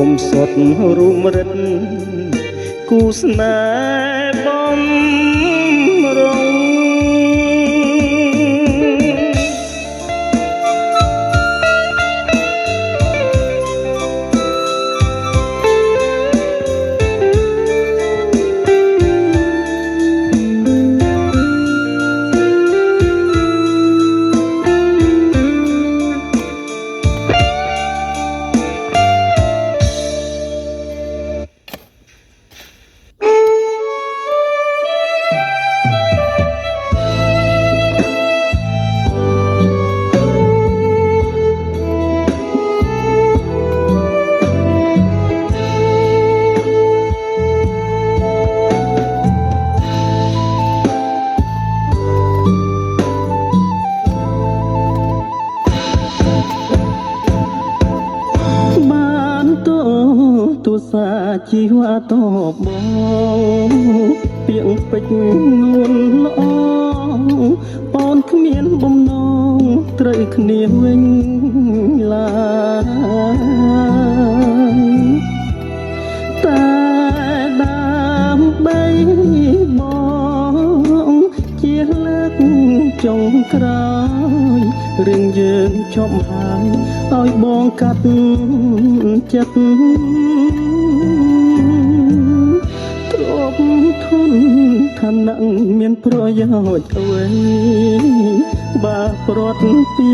គុំសុតរុំរិតគូស្នេហ៍បំរុងទូសាជីវៈតបបងពាក្យពេចងួនល្អអូនគ្មានបំណងត្រូវគ្នាវិញឡើយតែដើម្បីបងជាលើកចុងក្រោយរឿងយើងចប់ហើយឲ្យបងកាត់ចិត្តទ្រពធនឋានៈមានប្រយោជន៍អ្វីបើព្រាត់ពី